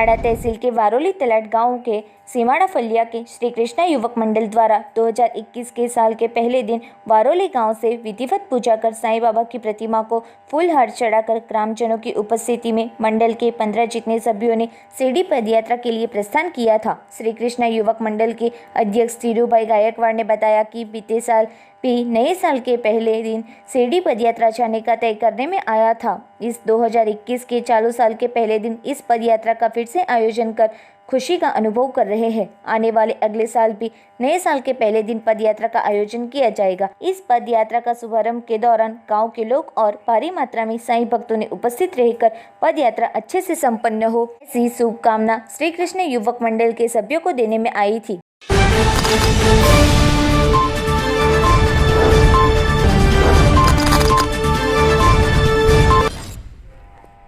बराड़ा तहसील के वारोली तलाट गांव के सीमाड़ा फलिया के श्री कृष्णा युवक मंडल द्वारा 2021 के साल के पहले दिन वारोली गांव से विधिवत पूजा कर साईं बाबा की प्रतिमा को फूल हार चढ़ाकर ग्रामजनों की उपस्थिति में मंडल के 15 जितने सभ्यों ने सीढ़ी पदयात्रा के लिए प्रस्थान किया था। श्री कृष्णा युवक मंडल के अध्यक्ष धीरूभाई गायकवाड़ ने बताया कि बीते साल भी नए साल के पहले दिन सीढ़ी पदयात्रा जाने का तय करने में आया था। इस 2021 के चालू साल के पहले दिन इस पदयात्रा का फिर से आयोजन कर खुशी का अनुभव कर रहे हैं। आने वाले अगले साल भी नए साल के पहले दिन पदयात्रा का आयोजन किया जाएगा। इस पदयात्रा का शुभारंभ के दौरान गांव के लोग और भारी मात्रा में साईं भक्तों ने उपस्थित रहकर पदयात्रा अच्छे से संपन्न हो ऐसी शुभकामना श्री कृष्ण युवक मंडल के सभ्यों को देने में आई थी।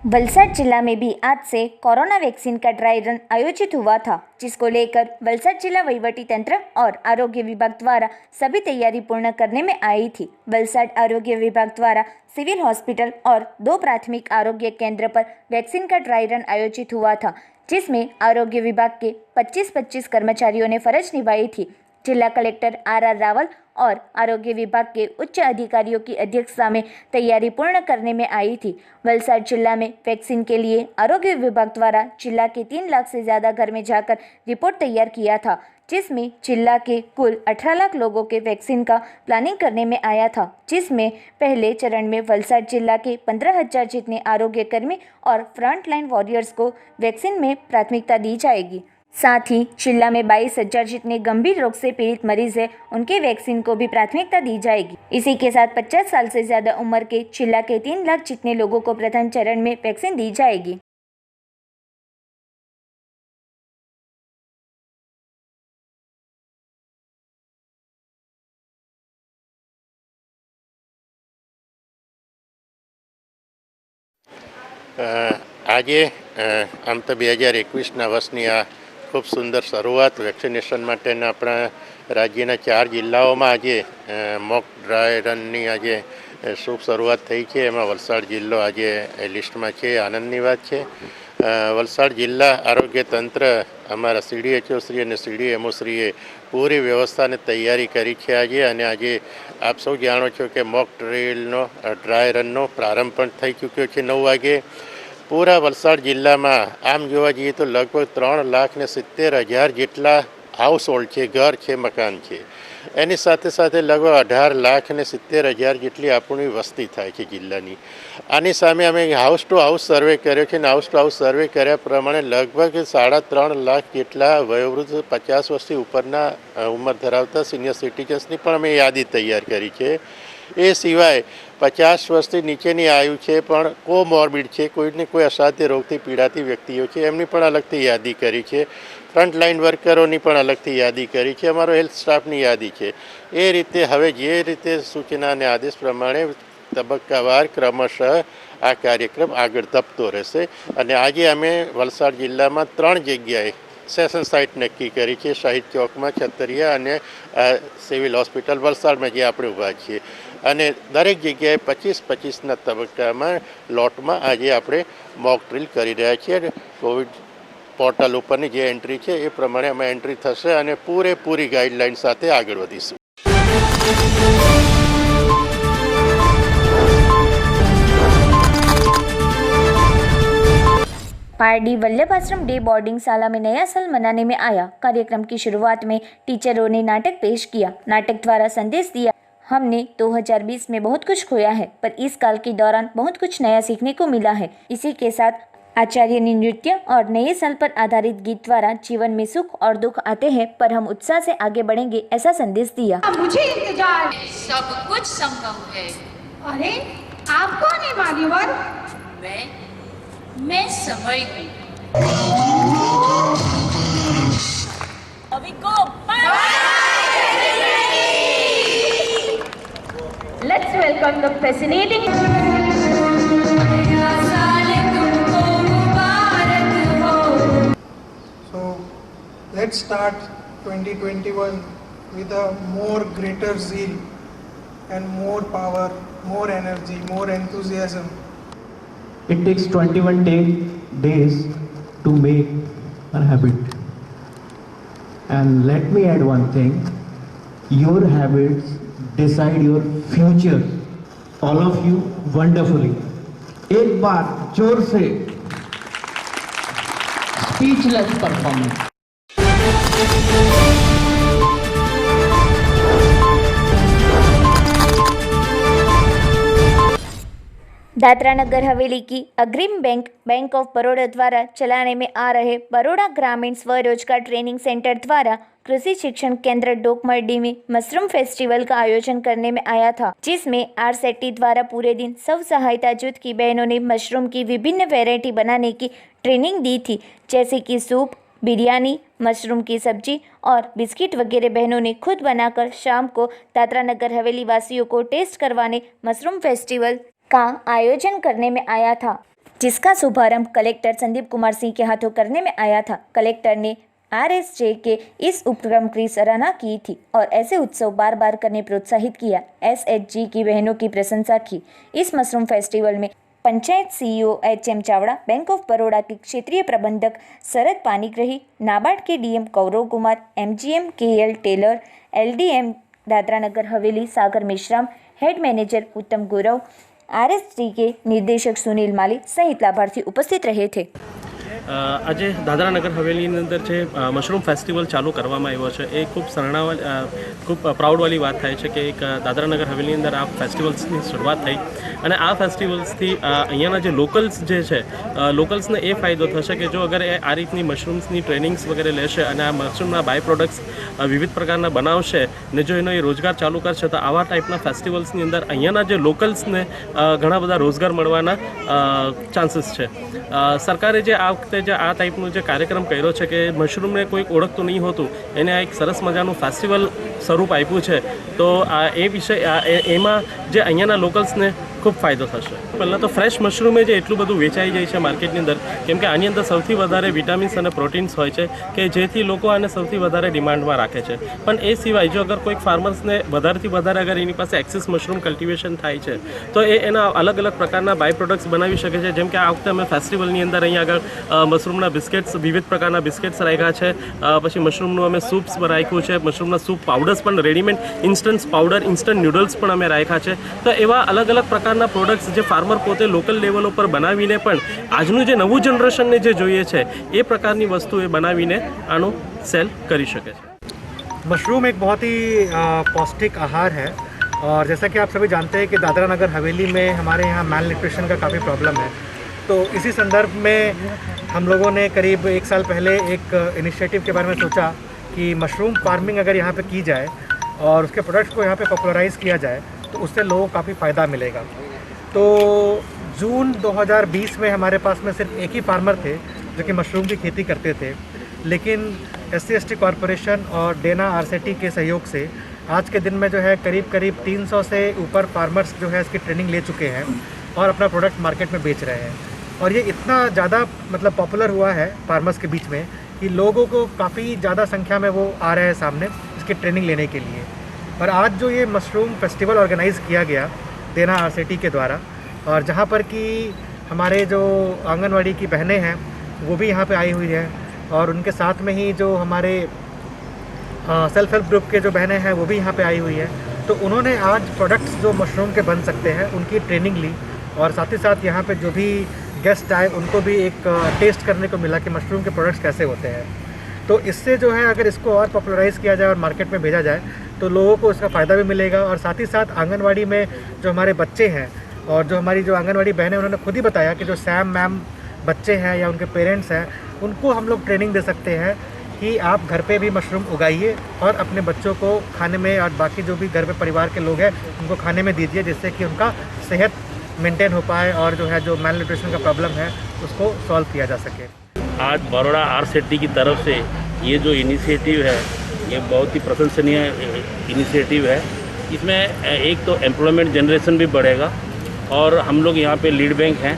वलसाड जिला में भी आज से कोरोना वैक्सीन का ड्राई रन आयोजित हुआ था, जिसको लेकर वलसाड जिला वहीवटी तंत्र और आरोग्य विभाग द्वारा सभी तैयारी पूर्ण करने में आई थी। वलसाड आरोग्य विभाग द्वारा सिविल हॉस्पिटल और 2 प्राथमिक आरोग्य केंद्र पर वैक्सीन का ड्राई रन आयोजित हुआ था, जिसमें आरोग्य विभाग के 25 कर्मचारियों ने फर्ज निभाई थी। जिला कलेक्टर आर रावल और आरोग्य विभाग के उच्च अधिकारियों की अध्यक्षता में तैयारी पूर्ण करने में आई थी। वलसाड जिला में वैक्सीन के लिए आरोग्य विभाग द्वारा जिला के 3 लाख से ज़्यादा घर में जाकर रिपोर्ट तैयार किया था, जिसमें जिला के कुल 18 लाख लोगों के वैक्सीन का प्लानिंग करने में आया था, जिसमें पहले चरण में वलसाड जिला के 15,000 जितने आरोग्य कर्मी और फ्रंटलाइन वॉरियर्स को वैक्सीन में प्राथमिकता दी जाएगी। साथ ही जिला में 22,000 जितने गंभीर रोग से पीड़ित मरीज हैं, उनके वैक्सीन को भी प्राथमिकता दी जाएगी। इसी के साथ 50 साल से ज़्यादा उम्र के जिला के 3 लाख जितने लोगों को प्रथम चरण में वैक्सीन दी जाएगी। આજે આમ તો 2021ના વર્ષની આ ખૂબ સુંદર શરૂઆત વેક્સિનેશન માટેના આપણા રાજ્યના 4 જિલ્લાઓમાં આજે મોક ડ્રાય રનની આજે શુભ શરૂઆત થઈ છે। એમાં વલસાડ જિલ્લો આજે લિસ્ટમાં છે, આનંદની વાત છે। વલસાડ જિલ્લા આરોગ્ય તંત્ર અમારા CDHO શ્રી અને CDMO શ્રીએ પૂરી વ્યવસ્થા અને તૈયારી કરી છે આજે। અને આજે આપ સૌ જાણો છો કે મોક ડ્રિલનો ડ્રાય રનનો પ્રારંભ પણ થઈ ચૂક્યો છે 9 વાગે। पूरा वलसाड जिल्ला में आम जोवा जईए तो लगभग 3,70,000 जेटला हाउस होल्ड है, घर है, मकान है। एनी साथे साथे लगभग 18,70,000 जेटली अपनी वस्ती थाय छे जिल्लानी। आनी सामे अमे हाउस टू हाउस सर्वे कर्यो छे। हाउस टू हाउस सर्वे कर्या प्रमाणे लगभग 3.5 लाख जेटला वयोवृद्ध 50 वर्षथी उपरना उमर धरावता सीनियर सिटीजन्सनी पण अमे यादी तैयार करी छे। ए सिवाय 50 वर्षथी नीचेनी आयु है पण कोमोर्बिड है, कोईने कोई असाध्य रोगथी पीड़ाती व्यक्तिओ छे, एमनी पण अलगथी यादी करी छे। फ्रंटलाइन वर्करोनी पण अलगथी यादी करी छे, अमारो हेल्थ स्टाफनी यादी है। ए रीते हवे जे रीते सूचना अने आदेश प्रमाणे तबक्कावार क्रमशः आ कार्यक्रम आगळ धपतो रहेशे। अने आजे अमे वलसाड जिल्लामां 3 जग्याए सेशन साइट नक्की करी है। शहीद चौक में, छतरिया अने सिविल हॉस्पिटल वलसाड में जे आपणे ऊभा छीए। अने दरेक जग्याए 25-25 तबक्का में लॉट में आज आपणे मॉक ड्रिल करी रह्या छीए। कोविड पोर्टल उपरनी जे एंट्री है ए प्रमाणे अमे एंट्री थशे अने पूरेपूरी गाइडलाइन साथे आगळ वधीशुं। पारडी वल्लभ आश्रम डे बोर्डिंग शाला में नया साल मनाने में आया। कार्यक्रम की शुरुआत में टीचरों ने नाटक पेश किया। नाटक द्वारा संदेश दिया, हमने 2020 में बहुत कुछ खोया है, पर इस काल के दौरान बहुत कुछ नया सीखने को मिला है। इसी के साथ आचार्य ने नृत्य और नए साल पर आधारित गीत द्वारा जीवन में सुख और दुख आते हैं, पर हम उत्साह से आगे बढ़ेंगे, ऐसा संदेश दिया। मुझे इंतजार सब कुछ संभव है। अरे आप कौन है मान्यवर? मैं समय हूँ। अभी को Let's welcome the fascinating So let's start 2021 with a more greater zeal and more power, more energy, more enthusiasm. It takes 21 days to make a habit. And let me add one thing, your habits decide your future. All of you wonderfully. एक बार जोर से speechless performance. Dadra Nagar हवेली की अग्रिम bank of Baroda द्वारा चलाने में आ रहे बड़ौदा ग्रामीण स्वरोजगार ट्रेनिंग सेंटर द्वारा कृषि शिक्षण केंद्र डोकमरडी में मशरूम फेस्टिवल का आयोजन करने में आया था, जिसमें आरसेटी द्वारा पूरे दिन स्व सहायता जुट की बहनों ने मशरूम की विभिन्न वैरायटी बनाने की ट्रेनिंग दी थी, जैसे कि सूप, बिरयानी, मशरूम की सब्जी और बिस्किट वगैरह बहनों ने खुद बनाकर शाम को दादरा नगर हवेली वासियों को टेस्ट करवाने मशरूम फेस्टिवल का आयोजन करने में आया था, जिसका शुभारंभ कलेक्टर संदीप कुमार सिंह के हाथों करने में आया था। कलेक्टर ने आरएसजे के इस उपक्रम की सराहना की थी और ऐसे उत्सव बार बार करने प्रोत्साहित किया। एसएचजी की बहनों की प्रशंसा की। इस मशरूम फेस्टिवल में panchayat CEO HM Chavda, bank of Baroda के क्षेत्रीय प्रबंधक शरद पानीग्रही, नाबार्ड के DM Gaurav Kumar, MGM KL Taylor, LDM Dadra Nagar Haveli Sagar Meshram, head manager उत्तम गौरव, आरएसटी के निर्देशक सुनील माली सहित लाभार्थी उपस्थित रहे थे। આજે દાદરા નગર હવેલીની અંદર જે મશરૂમ ફેસ્ટિવલ ચાલુ કરવામાં આવ્યો છે એ ખૂબ ખૂબ પ્રાઉડવાળી વાત થાય છે કે એક દાદરા નગર હવેલીની અંદર આ ફેસ્ટિવલ્સની શરૂઆત થઈ અને આ ફેસ્ટિવલ્સથી અહીંયાના જે લોકલ્સ જે છે લોકલ્સને એ ફાયદો થશે કે જો અગર એ આ રીતની મશરૂમ્સની ટ્રેનિંગ્સ વગેરે લેશે અને આ મશરૂમના બાય પ્રોડક્ટ્સ વિવિધ પ્રકારના બનાવશે ને જો એનો એ રોજગાર ચાલુ કરશે તો આવા ટાઈપના ફેસ્ટિવલ્સની અંદર અહીંયાના જે લોકલ્સને ઘણા બધા રોજગાર મળવાના ચાન્સીસ છે। સરકારે જે આ વખતે જે આ ટાઈપનો જે કાર્યક્રમ કર્યો છે કે મશરૂમને કોઈ ઓળખતું નહીં હોતું એને આ એક સરસ મજાનું ફેસ્ટિવલ સ્વરૂપ આપ્યું છે, તો આ એ વિષય એમાં જે અહીંયાના લોકલ્સને ખૂબ ફાયદો થશે। પહેલાં તો ફ્રેશ મશરૂમે જે એટલું બધું વેચાઈ જાય છે માર્કેટની અંદર, કેમ કે આની અંદર સૌથી વધારે વિટામિન્સ અને પ્રોટીન્સ હોય છે કે જેથી લોકો આને સૌથી વધારે ડિમાન્ડમાં રાખે છે। પણ એ સિવાય જો અગર કોઈક ફાર્મર્સને વધારેથી વધારે અગર એની પાસે એક્સેસ મશરૂમ કલ્ટિવેશન થાય છે તો એ એના અલગ અલગ પ્રકારના બાય પ્રોડક્ટ્સ બનાવી શકે છે। જેમ કે આ વખતે અમે ફેસ્ટિવલની અંદર અહીંયા આગળ મશરૂમના બિસ્કિટ્સ, વિવિધ પ્રકારના બિસ્કિટ્સ રાખ્યા છે, પછી મશરૂમનું અમે સૂપ્સ રાખ્યું છે, મશરૂમના સૂપ પાવડર્સ પણ readymade instant powder, instant noodles પણ અમે રાખ્યા છે। તો એવા અલગ અલગ પ્રકારના પ્રોડક્ટ્સ જે ફાર્મર પોતે લોકલ લેવલ ઉપર બનાવીને પણ આજનું જે નવું જનરેશનને જે જોઈએ છે એ પ્રકારની વસ્તુ એ બનાવીને આનું સેલ કરી શકે છે। मशरूम एक बहुत ही पौष्टिक आहार है और जैसा कि आप सभी जानते हैं कि दादरा नगर हवेली में हमारे यहाँ माल न्यूट्रिशन का काफ़ी प्रॉब्लम है। तो इसी संदर्भ में हम लोगों ने करीब 1 साल पहले एक इनिशिएटिव के बारे में सोचा कि मशरूम फार्मिंग अगर यहाँ पे की जाए और उसके प्रोडक्ट्स को यहाँ पे पॉपुलराइज़ किया जाए तो उससे लोगों को काफ़ी फ़ायदा मिलेगा। तो जून 2020 में हमारे पास में सिर्फ एक ही फार्मर थे जो कि मशरूम की खेती करते थे, लेकिन SC/ST कॉरपोरेशन और डेना आरसेटी के सहयोग से आज के दिन में जो है करीब 300 से ऊपर फार्मर्स जो है इसकी ट्रेनिंग ले चुके हैं और अपना प्रोडक्ट मार्केट में बेच रहे हैं। और ये इतना ज़्यादा मतलब पॉपुलर हुआ है फार्मर्स के बीच में कि लोगों को काफ़ी ज़्यादा संख्या में वो आ रहे हैं सामने इसकी ट्रेनिंग लेने के लिए। और आज जो ये मशरूम फेस्टिवल ऑर्गेनाइज़ किया गया डेना आरसेटी के द्वारा, और जहाँ पर कि हमारे जो आंगनवाड़ी की बहनें हैं वो भी यहाँ पे आई हुई है और उनके साथ में ही जो हमारे सेल्फ हेल्प ग्रुप के जो बहनें हैं वो भी यहाँ पे आई हुई है। तो उन्होंने आज प्रोडक्ट्स जो मशरूम के बन सकते हैं उनकी ट्रेनिंग ली और साथ ही साथ यहाँ पे जो भी गेस्ट आए उनको भी एक टेस्ट करने को मिला कि मशरूम के प्रोडक्ट्स कैसे होते हैं। तो इससे जो है अगर इसको और पॉपुलराइज़ किया जाए और मार्केट में भेजा जाए तो लोगों को इसका फ़ायदा भी मिलेगा। और साथ ही साथ आंगनवाड़ी में जो हमारे बच्चे हैं और जो हमारी जो आंगनवाड़ी बहनें उन्होंने खुद ही बताया कि जो सैम मैम बच्चे हैं या उनके पेरेंट्स हैं उनको हम लोग ट्रेनिंग दे सकते हैं कि आप घर पे भी मशरूम उगाइए और अपने बच्चों को खाने में और बाकी जो भी घर पे परिवार के लोग हैं उनको खाने में दीजिए, जिससे कि उनका सेहत मेंटेन हो पाए और जो है जो माल न्यूट्रिशन का प्रॉब्लम है उसको सॉल्व किया जा सके। आज बड़ौदा आरसेटी की तरफ से ये जो इनिशिएटिव है ये बहुत ही प्रशंसनीय इनिशिएटिव है। इसमें एक तो एम्प्लॉयमेंट जनरेशन भी बढ़ेगा और हम लोग यहाँ पे लीड बैंक हैं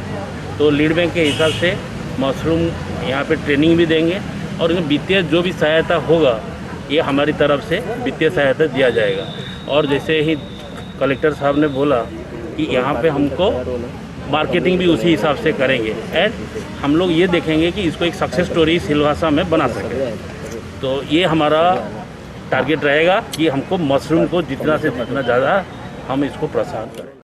तो लीड बैंक के हिसाब से मशरूम यहाँ पे ट्रेनिंग भी देंगे और इसमें वित्तीय जो भी सहायता होगा ये हमारी तरफ से वित्तीय सहायता दिया जाएगा। और जैसे ही कलेक्टर साहब ने बोला कि यहाँ पे हमको मार्केटिंग भी उसी हिसाब से करेंगे एंड हम लोग ये देखेंगे कि इसको एक सक्सेस स्टोरी सिलवासा में बना सकें। तो ये हमारा टारगेट रहेगा कि हमको मशरूम को जितना से जितना ज़्यादा हम इसको प्रोत्साहन करें।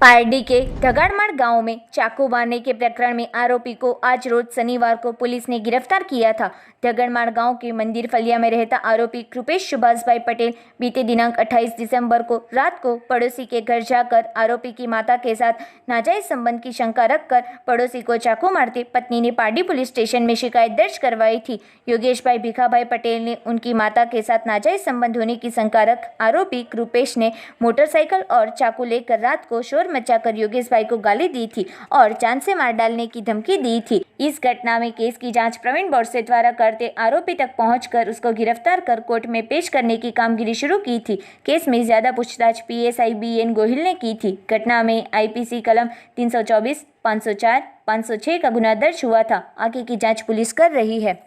पारडी के ढगाड़माड़ गांव में चाकू मारने के प्रकरण में आरोपी को आज रोज शनिवार को पुलिस ने गिरफ्तार किया था। ढगाड़माड़ गांव के मंदिर फलिया में रहता आरोपी कृपेश सुभाष भाई पटेल बीते दिनांक 28 दिसंबर को रात को पड़ोसी के घर जाकर आरोपी की माता के साथ नाजायज संबंध की शंका रखकर पड़ोसी को चाकू मारते पत्नी ने पारडी पुलिस स्टेशन में शिकायत दर्ज करवाई थी। योगेश भाई भिखाभाई पटेल ने उनकी माता के साथ नाजायज संबंध होने की शंका रख आरोपी कृपेश ने मोटरसाइकिल और चाकू लेकर रात को शोर मचाकर योगेश भाई को गाली दी थी और जान से मार डालने की धमकी दी थी। इस घटना में केस की जांच प्रवीण बोरसे द्वारा करते आरोपी तक पहुंचकर उसको गिरफ्तार कर कोर्ट में पेश करने की कामगिरी शुरू की थी। केस में ज्यादा पूछताछ PSI BN गोहिल ने की थी। घटना में IPC कलम 324, 504, 506 का गुना दर्ज हुआ था। आगे की जांच पुलिस कर रही है।